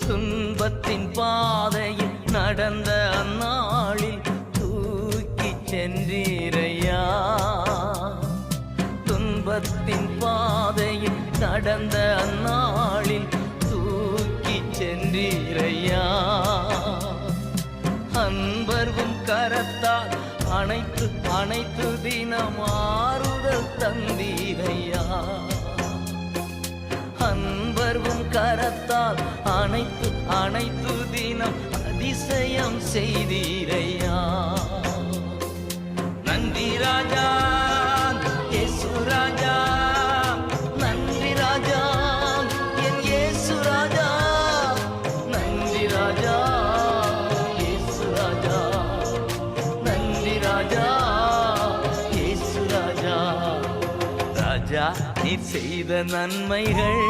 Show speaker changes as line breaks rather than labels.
துன்பத்தின் பாதையில் நடந்த அந்நாளில் தூக்கி சென்றீரையா. துன்பத்தின் பாதையில் நடந்த அந்நாளில் தூக்கி சென்றீரையா. அன்பர்வும் கரத்தால் அனைத்து அனைத்து தினம் ஆறுதல் தந்தீரையா. அன்பர்வும் கரத்தால் அனைத்து அனைத்து தினம் அதிசயம் செய்தீரையா. நன்றி ராஜா இயேசு ராஜா, நன்றி ராஜா என் இயேசு ராஜா, நன்றி ராஜா இயேசு ராஜா, நன்றி ராஜா இயேசு ராஜா. ராஜா நீர் செய்த நன்மைகள்